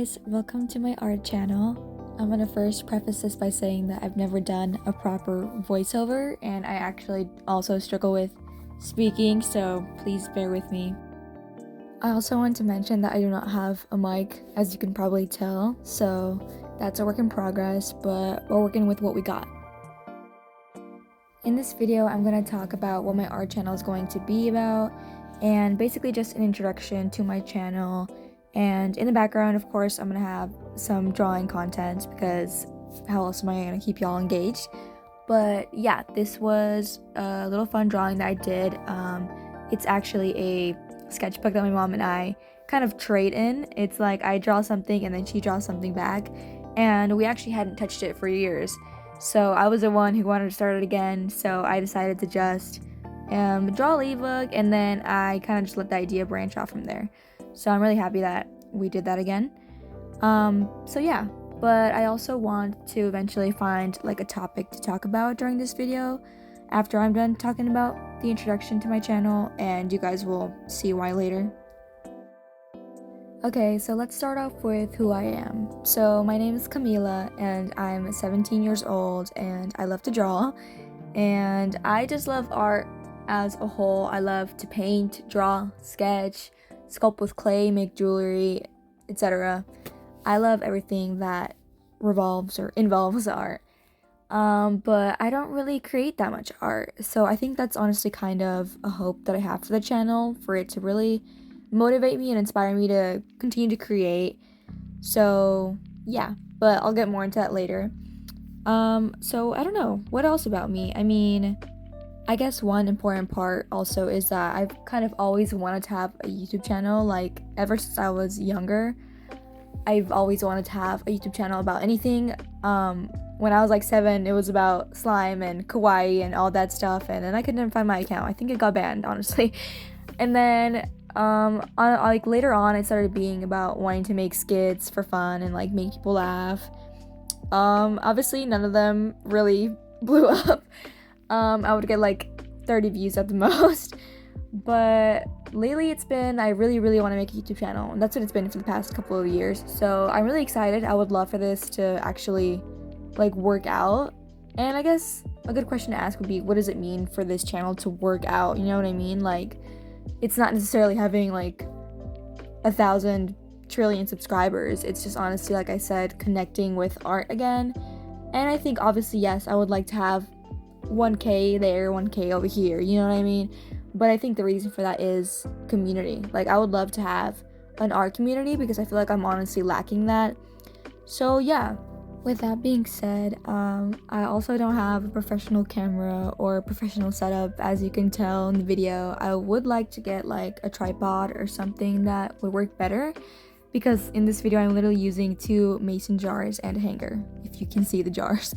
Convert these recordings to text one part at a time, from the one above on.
guys, welcome to my art channel. I'm gonna first preface this by saying that I've never done a proper voiceover and I actually also struggle with speaking, so please bear with me. I also want to mention that I do not have a mic, as you can probably tell, so that's a work in progress, but we're working with what we got. In this video, I'm going to talk about what my art channel is going to be about, and basically just an introduction to my channel. And in the background, of course, I'm going to have some drawing content because how else am I going to keep y'all engaged? But yeah, this was a little fun drawing that I did. It's actually a sketchbook that my mom and I kind of trade in. It's like I draw something and then she draws something back, and we actually hadn't touched it for years. So I was the one who wanted to start it again, so I decided to just draw a ebook, and then I kind of just let the idea branch off from there. So I'm really happy that we did that again. So yeah, but I also want to eventually find like a topic to talk about during this video after I'm done talking about the introduction to my channel, and you guys will see why later. Okay, so let's start off with who I am. So my name is Camila and I'm 17 years old and I love to draw, and I just love art as a whole. I love to paint, draw, sketch, sculpt with clay, make jewelry, etc. I love everything that revolves or involves art. But I don't really create that much art, so I think that's honestly kind of a hope that I have for the channel, for it to really motivate me and inspire me to continue to create. So yeah, but I'll get more into that later. So I don't know, what else about me? I mean, I guess one important part also is that I've kind of always wanted to have a YouTube channel. Like ever since I was younger, I've always wanted to have a YouTube channel about anything. When I was like 7, it was about slime and kawaii and all that stuff, and then I couldn't find my account. I think it got banned, honestly. And then like later on, it started being about wanting to make skits for fun and like make people laugh. Obviously none of them really blew up. I would get like 30 views at the most, but lately it's been, I really want to make a YouTube channel, and that's what it's been for the past couple of years. So I'm really excited. I would love for this to actually like work out. And I guess a good question to ask would be, what does it mean for this channel to work out? You know what I mean? Like, it's not necessarily having like 1,000 trillion subscribers. It's just honestly, like I said, connecting with art again. And I think obviously, yes, I would like to have 1K there, 1K over here, you know what I mean? But I think the reason for that is community. Like, I would love to have an art community because I feel like I'm honestly lacking that. So yeah, with that being said, I also don't have a professional camera or a professional setup, as you can tell in the video. I would like to get like a tripod or something that would work better, because in this video I'm literally using 2 mason jars and a hanger, if you can see the jars.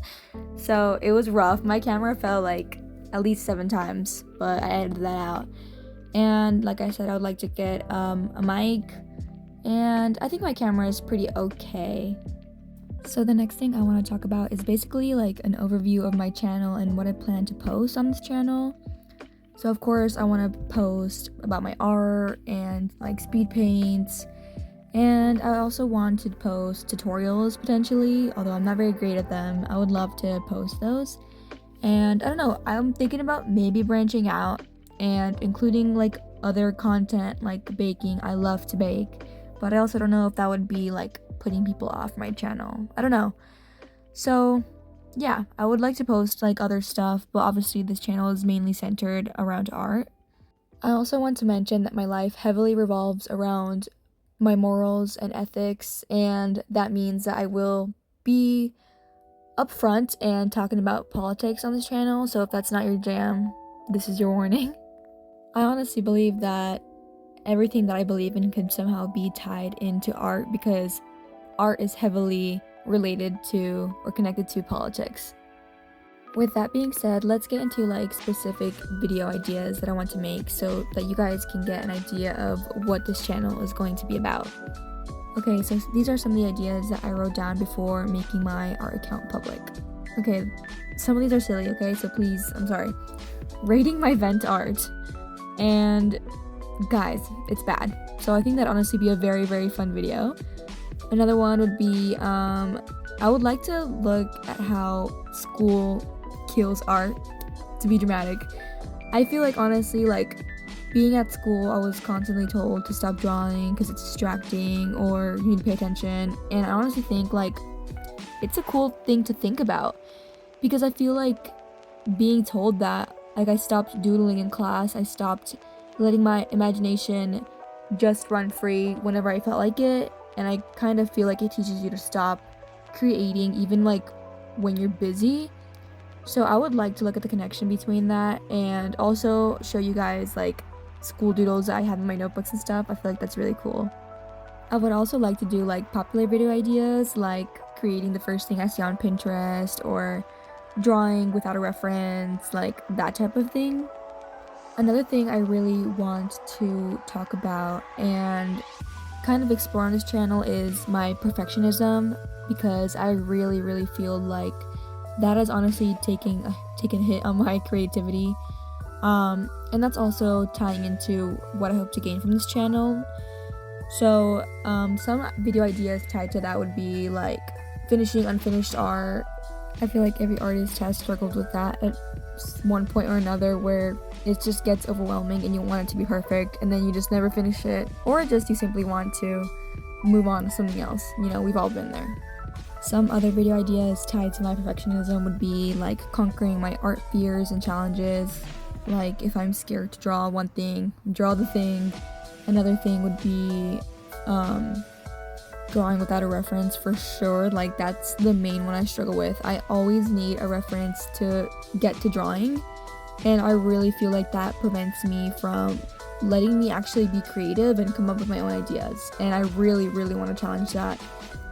So it was rough. My camera fell like at least 7 times, but I edited that out. And like I said, I would like to get a mic, and I think my camera is pretty okay. So the next thing I want to talk about is basically like an overview of my channel and what I plan to post on this channel. So of course I want to post about my art and like speed paints, and I also want to post tutorials potentially, although I'm not very great at them. I would love to post those. And I don't know, I'm thinking about maybe branching out and including like other content like baking. I love to bake, but I also don't know if that would be like putting people off my channel. I don't know. So yeah, I would like to post like other stuff, but obviously this channel is mainly centered around art. I also want to mention that my life heavily revolves around my morals and ethics, and that means that I will be upfront and talking about politics on this channel. So if that's not your jam, this is your warning. I honestly believe that everything that I believe in could somehow be tied into art, because art is heavily related to or connected to politics. With that being said, let's get into like specific video ideas that I want to make so that you guys can get an idea of what this channel is going to be about. Okay, so these are some of the ideas that I wrote down before making my art account public. Okay, some of these are silly, okay, so please, I'm sorry. Rating my vent art. And guys, it's bad. So I think that'd honestly be a very fun video. Another one would be I would like to look at how school kills art, to be dramatic. I feel like honestly, like being at school, I was constantly told to stop drawing because it's distracting or you need to pay attention. And I honestly think like it's a cool thing to think about because I feel like being told that, like, I stopped doodling in class, I stopped letting my imagination just run free whenever I felt like it, and I kind of feel like it teaches you to stop creating even like when you're busy. So I would like to look at the connection between that and also show you guys like school doodles that I have in my notebooks and stuff. I feel like that's really cool. I would also like to do like popular video ideas, like creating the first thing I see on Pinterest or drawing without a reference, like that type of thing. Another thing I really want to talk about and kind of explore on this channel is my perfectionism, because I really feel like that is honestly taking a hit on my creativity. And that's also tying into what I hope to gain from this channel. So some video ideas tied to that would be like finishing unfinished art. I feel like every artist has struggled with that at one point or another, where it just gets overwhelming and you want it to be perfect and then you just never finish it, or just you simply want to move on to something else. You know, we've all been there. Some other video ideas tied to my perfectionism would be like conquering my art fears and challenges. Like if I'm scared to draw one thing, draw the thing. Another thing would be drawing without a reference, for sure. Like that's the main one I struggle with. I always need a reference to get to drawing, and I really feel like that prevents me from letting me actually be creative and come up with my own ideas. And I really want to challenge that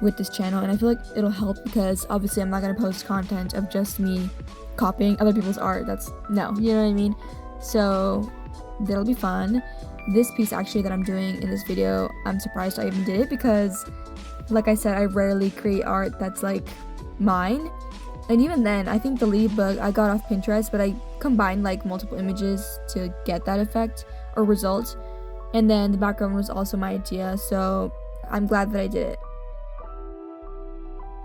with this channel, and I feel like it'll help because obviously I'm not going to post content of just me copying other people's art. That's no, you know what I mean? So that'll be fun. This piece actually that I'm doing in this video, I'm surprised I even did it because, like I said, I rarely create art that's like mine. And even then, I think the ladybug I got off Pinterest, but I combined like multiple images to get that effect or result. And then the background was also my idea, so I'm glad that I did it.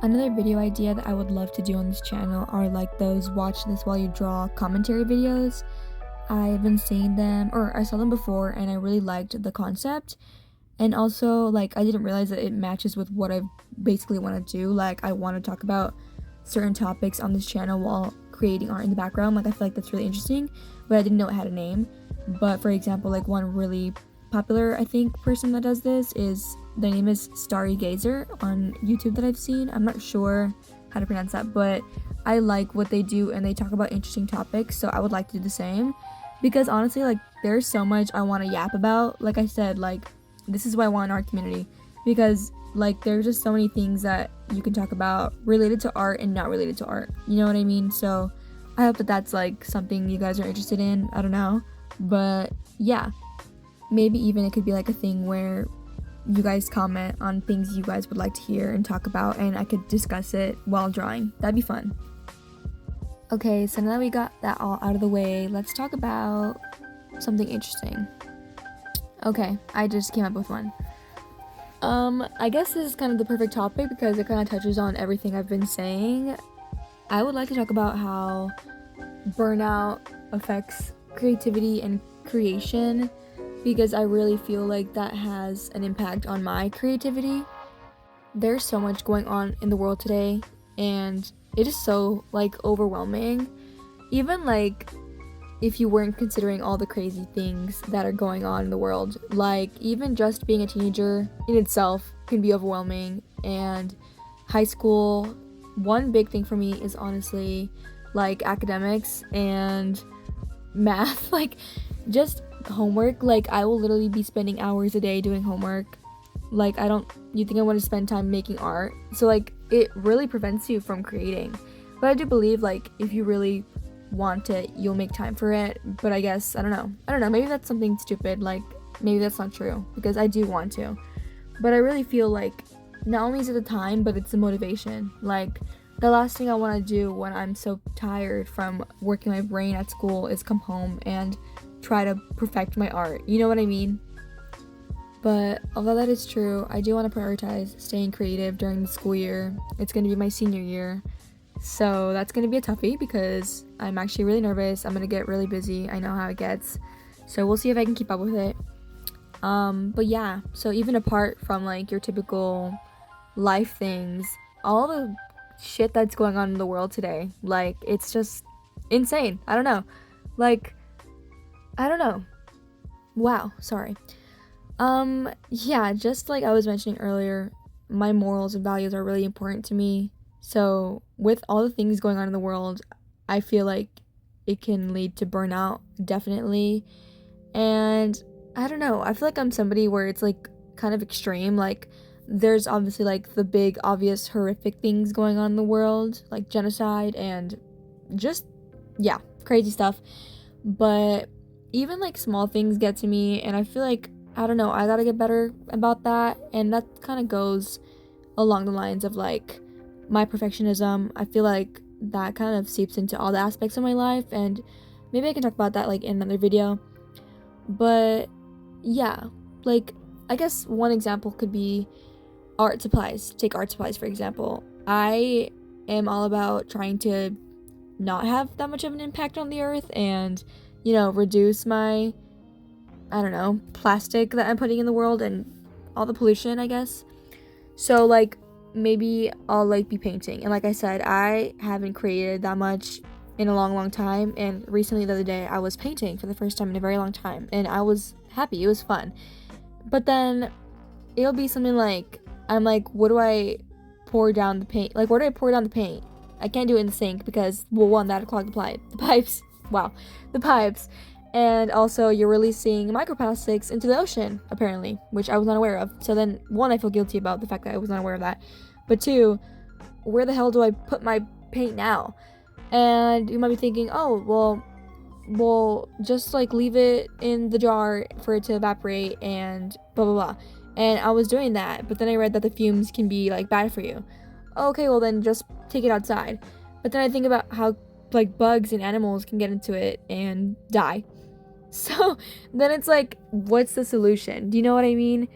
Another video idea that I would love to do on this channel are like those watch this while you draw commentary videos. I've been seeing them, or I saw them before, and I really liked the concept. And also, like, I didn't realize that it matches with what I basically want to do. Like, I want to talk about certain topics on this channel while creating art in the background. Like, I feel like that's really interesting, but I didn't know it had a name. But for example, like one really popular, I think, person that does this is, their name is Starry Gazer on YouTube that I've seen. I'm not sure how to pronounce that, but I like what they do and they talk about interesting topics, so I would like to do the same. Because honestly, like, there's so much I want to yap about. Like I said, like, this is why I want an art community, because like there's just so many things that you can talk about related to art and not related to art, you know what I mean? So I hope that that's like something you guys are interested in. I don't know, but yeah, maybe even it could be like a thing where you guys comment on things you guys would like to hear and talk about, and I could discuss it while drawing. That'd be fun. Okay, so now that we got that all out of the way, let's talk about something interesting. Okay, I just came up with one. I guess this is kind of the perfect topic because it kind of touches on everything I've been saying. I would like to talk about how burnout affects creativity and creation, because I really feel like that has an impact on my creativity. There's so much going on in the world today, and it is so like overwhelming. Even like if you weren't considering all the crazy things that are going on in the world, like even just being a teenager in itself can be overwhelming. And high school, one big thing for me is honestly like academics and math, like just homework. Like I will literally be spending hours a day doing homework. Like you think I want to spend time making art? So like it really prevents you from creating. But I do believe like if you really want it, you'll make time for it. But I guess I don't know, maybe that's something stupid, like maybe that's not true, because I do want to. But I really feel like not only is it the time, but it's the motivation. Like the last thing I want to do when I'm so tired from working my brain at school is come home and try to perfect my art, you know what I mean? But although that is true, I do want to prioritize staying creative during the school year. It's going to be my senior year. So that's going to be a toughie because I'm actually really nervous. I'm going to get really busy. I know how it gets. So we'll see if I can keep up with it. But yeah, so even apart from like your typical life things, all the shit that's going on in the world today, like it's just insane. I don't know. Like, I don't know. Wow, sorry. Yeah, just like I was mentioning earlier, my morals and values are really important to me. So, with all the things going on in the world, I feel like it can lead to burnout, definitely. And I don't know, I feel like I'm somebody where it's like kind of extreme. Like, there's obviously like the big, obvious, horrific things going on in the world, like genocide and just, yeah, crazy stuff. But even like small things get to me, and I feel like I don't know, I gotta get better about that. And that kind of goes along the lines of like my perfectionism. I feel like that kind of seeps into all the aspects of my life, and maybe I can talk about that like in another video. But yeah, like I guess one example could be art supplies. Take art supplies for example. I am all about trying to not have that much of an impact on the earth and, you know, reduce my, I don't know, plastic that I'm putting in the world and all the pollution, I guess. So like maybe I'll like be painting, and like I said, I haven't created that much in a long time, and recently the other day I was painting for the first time in a very long time, and I was happy. It was fun. But then it'll be something like, I'm like, what do I pour down the paint? Like, where do I pour down the paint? I can't do it in the sink because, well, one, that'd clog the pipes. Wow, the pipes. And also, you're releasing microplastics into the ocean, apparently, which I was not aware of. So then, one, I feel guilty about the fact that I was not aware of that. But two, where the hell do I put my paint now? And you might be thinking, oh, well, just like leave it in the jar for it to evaporate and blah blah blah. And I was doing that, but then I read that the fumes can be like bad for you. Okay, well then just take it outside. But then I think about how like bugs and animals can get into it and die. So then it's like, what's the solution? Do you know what I mean?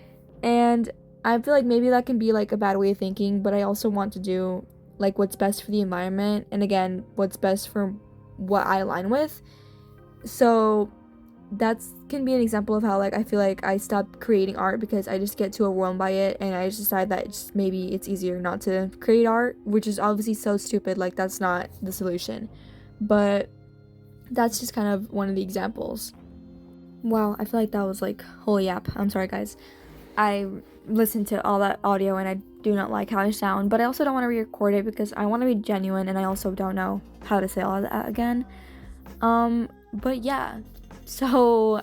And I feel like maybe that can be like a bad way of thinking, but I also want to do like what's best for the environment, and again, what's best for what I align with. So that's can be an example of how like I feel like I stopped creating art because I just get too overwhelmed by it, and I just decide that maybe it's easier not to create art, which is obviously so stupid. Like that's not the solution, but that's just kind of one of the examples. Wow, I feel like that was like holy yap. I'm sorry guys. I listened to all that audio and I do not like how I sound, but I also don't want to re-record it because I want to be genuine, and I also don't know how to say all that again. But yeah, so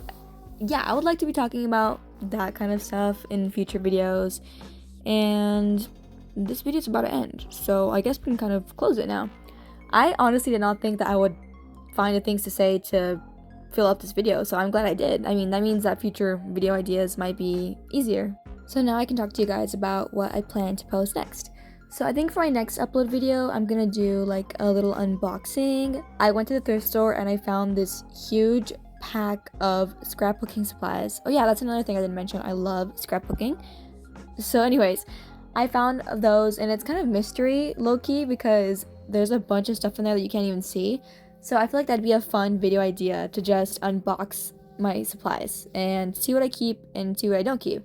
yeah, I would like to be talking about that kind of stuff in future videos, and this video's about to end, so I guess we can kind of close it now. I honestly did not think that I would find the things to say to fill up this video, so I'm glad I did. I mean, that means that future video ideas might be easier. So now I can talk to you guys about what I plan to post next. So I think for my next upload video, I'm gonna do like a little unboxing. I went to the thrift store and I found this huge pack of scrapbooking supplies. Oh yeah, that's another thing I didn't mention. I love scrapbooking. So anyways, I found those, and it's kind of mystery low-key because there's a bunch of stuff in there that you can't even see. So I feel like that'd be a fun video idea to just unbox my supplies and see what I keep and see what I don't keep.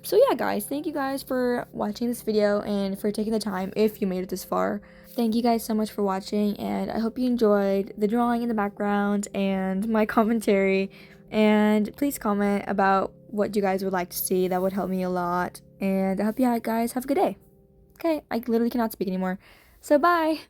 So yeah guys, thank you guys for watching this video and for taking the time if you made it this far. Thank you guys so much for watching, and I hope you enjoyed the drawing in the background and my commentary, and please comment about what you guys would like to see. That would help me a lot, and I hope you guys have a good day. Okay, I literally cannot speak anymore, so bye!